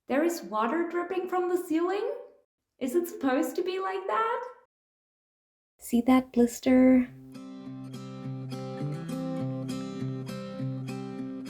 There is water dripping from the ceiling? Is it supposed to be like that? See that blister?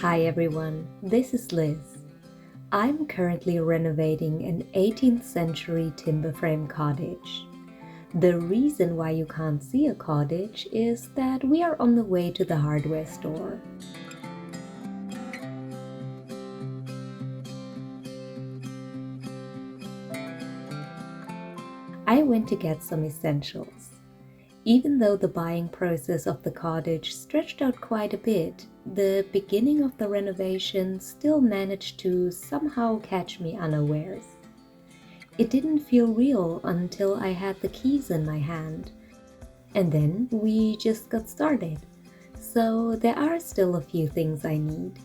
Hi everyone, this is Liz. I'm currently renovating an 18th century timber frame cottage. The reason why you can't see a cottage is that we are on the way to the hardware store. I went to get some essentials. Even though the buying process of the cottage stretched out quite a bit, the beginning of the renovation still managed to somehow catch me unawares. It didn't feel real until I had the keys in my hand. And then we just got started. So there are still a few things I need.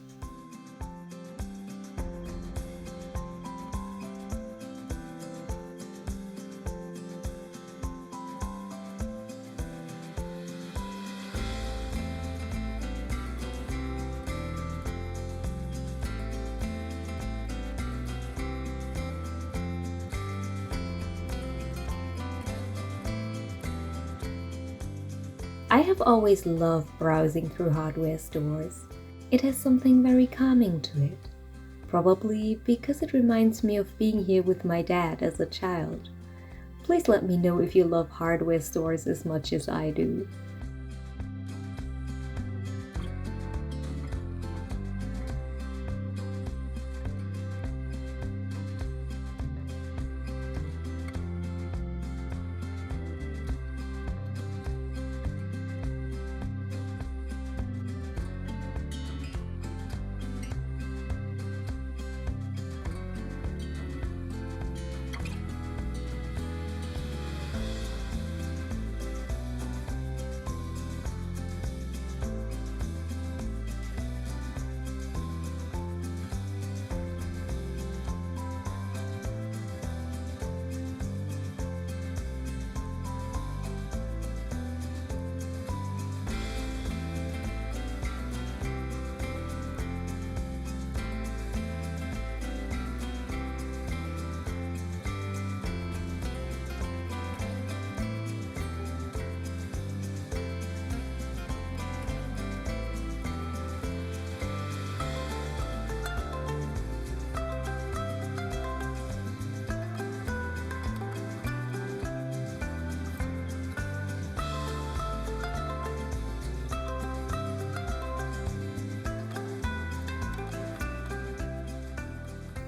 I have always loved browsing through hardware stores. It has something very calming to it. Probably because it reminds me of being here with my dad as a child. Please let me know if you love hardware stores as much as I do.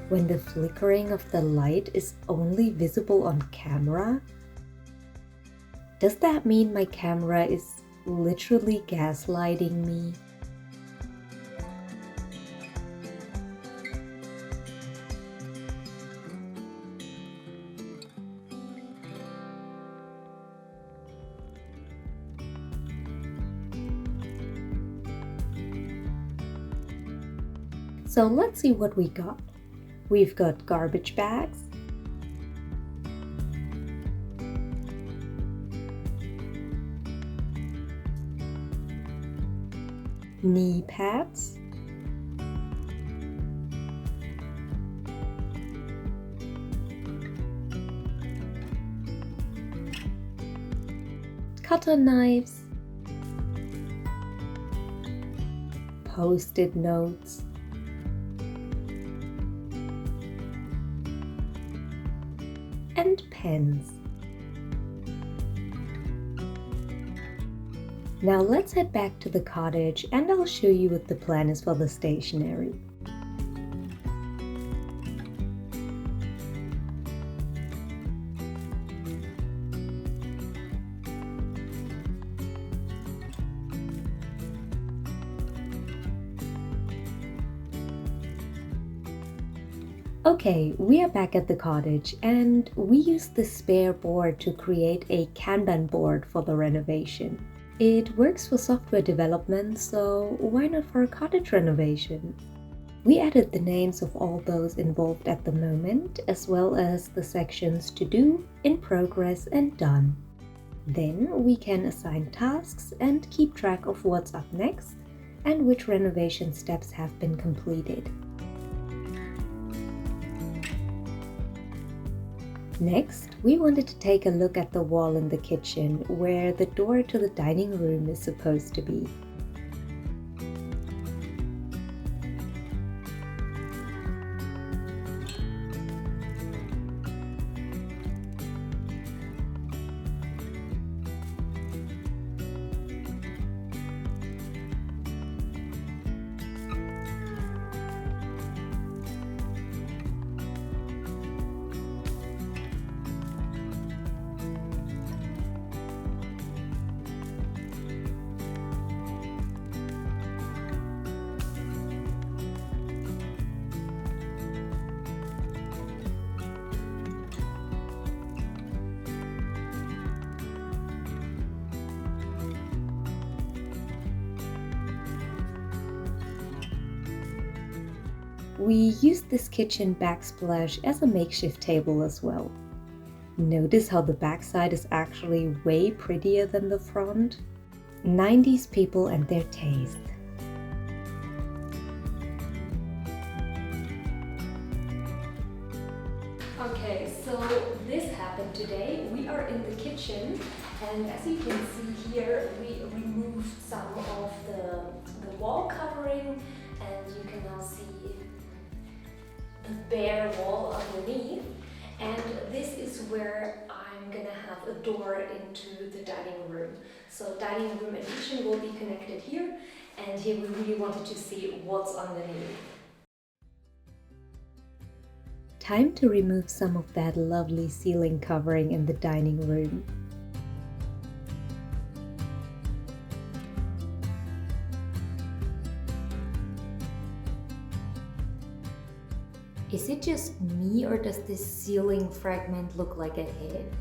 When the flickering of the light is only visible on camera? Does that mean my camera is literally gaslighting me? So let's see what we got. We've got garbage bags, knee pads, cutter knives, post-it notes, and pens. Now let's head back to the cottage and I'll show you what the plan is for the stationery. Okay, we are back at the cottage and we used the spare board to create a Kanban board for the renovation. It works for software development, so why not for a cottage renovation? We added the names of all those involved at the moment, as well as the sections to do, in progress and done. Then we can assign tasks and keep track of what's up next and which renovation steps have been completed. Next, we wanted to take a look at the wall in the kitchen where the door to the dining room is supposed to be. We used this kitchen backsplash as a makeshift table as well. Notice how the backside is actually way prettier than the front? 90s people and their taste. Okay, so this happened today. We are in the kitchen, and as you can see here, we removed some of the wall covering, and you can now see the bare wall underneath. And this is where I'm gonna have a door into the dining room. So dining room and kitchen will be connected here, and here we really wanted to see what's underneath. Time to remove some of that lovely ceiling covering in the dining room. Is it just me, or does this ceiling fragment look like a head?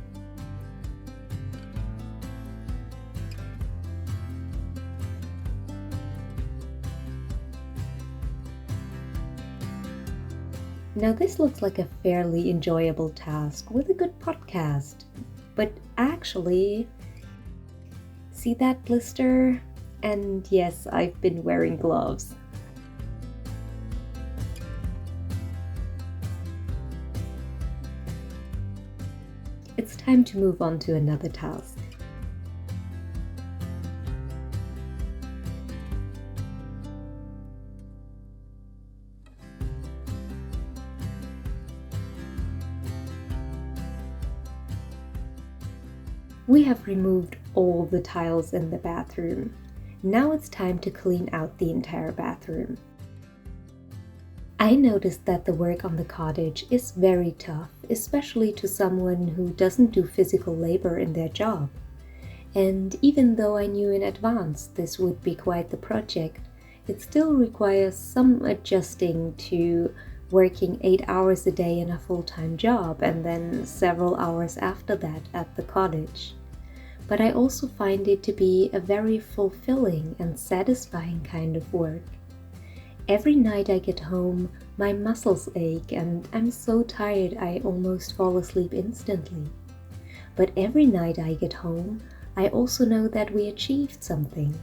Now this looks like a fairly enjoyable task with a good podcast, but actually, see that blister? And yes, I've been wearing gloves. It's time to move on to another task. We have removed all the tiles in the bathroom. Now it's time to clean out the entire bathroom. I noticed that the work on the cottage is very tough, especially to someone who doesn't do physical labor in their job. And even though I knew in advance this would be quite the project, it still requires some adjusting to working 8 hours a day in a full-time job and then several hours after that at the cottage. But I also find it to be a very fulfilling and satisfying kind of work. Every night I get home, my muscles ache and I'm so tired I almost fall asleep instantly. But every night I get home, I also know that we achieved something,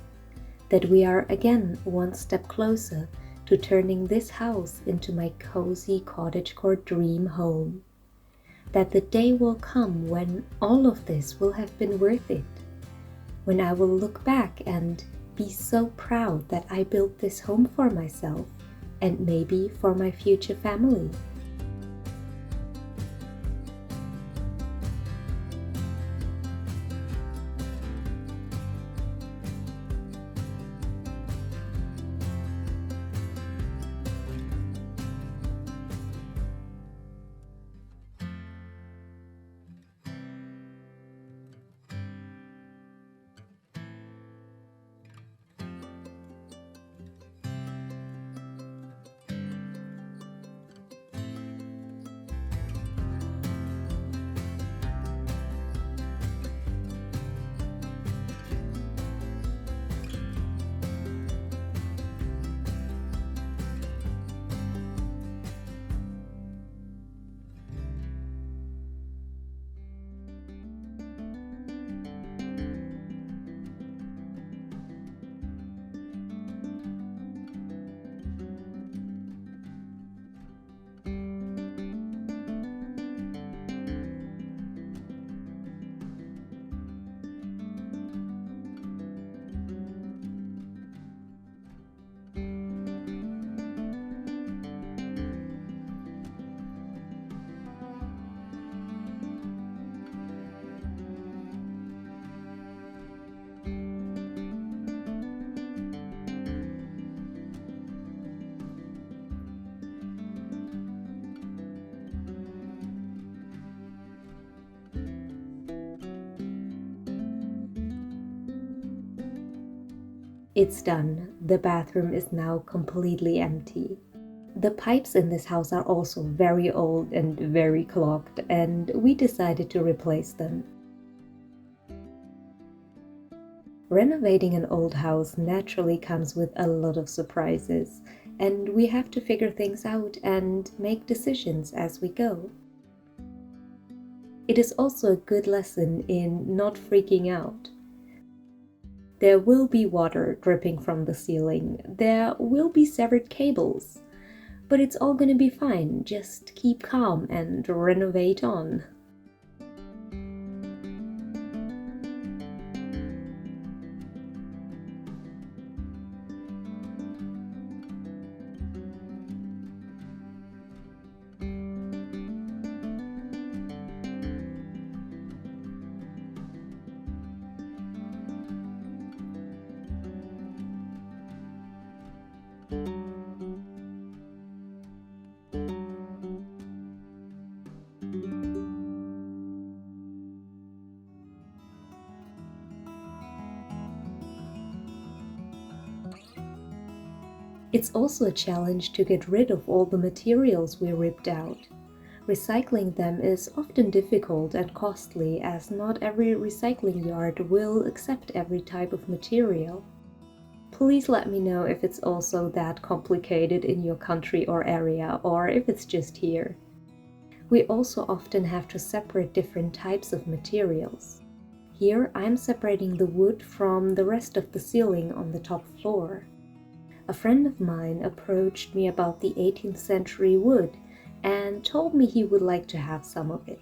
that we are again one step closer to turning this house into my cozy cottagecore dream home. That the day will come when all of this will have been worth it, when I will look back and be so proud that I built this home for myself and maybe for my future family. It's done. The bathroom is now completely empty. The pipes in this house are also very old and very clogged, and we decided to replace them. Renovating an old house naturally comes with a lot of surprises, and we have to figure things out and make decisions as we go. It is also a good lesson in not freaking out. There will be water dripping from the ceiling, there will be severed cables, but it's all gonna be fine. Just keep calm and renovate on. It's also a challenge to get rid of all the materials we ripped out. Recycling them is often difficult and costly, as not every recycling yard will accept every type of material. Please let me know if it's also that complicated in your country or area, or if it's just here. We also often have to separate different types of materials. Here I'm separating the wood from the rest of the ceiling on the top floor. A friend of mine approached me about the 18th century wood and told me he would like to have some of it.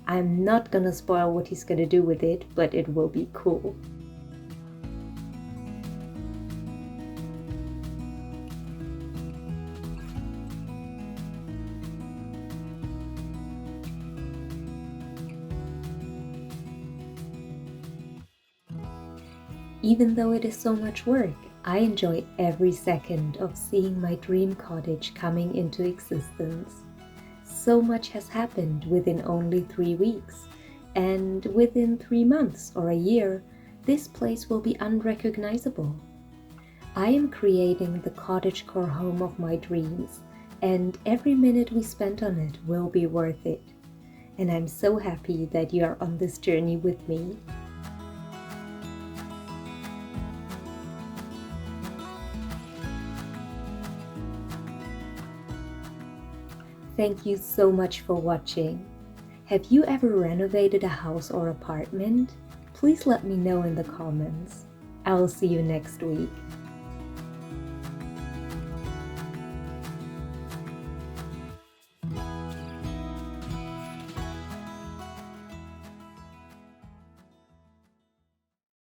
I'm not gonna spoil what he's gonna do with it, but it will be cool. Even though it is so much work, I enjoy every second of seeing my dream cottage coming into existence. So much has happened within only 3 weeks, and within 3 months or a year, this place will be unrecognizable. I am creating the cottagecore home of my dreams, and every minute we spent on it will be worth it. And I'm so happy that you are on this journey with me. Thank you so much for watching. Have you ever renovated a house or apartment? Please let me know in the comments. I will see you next week.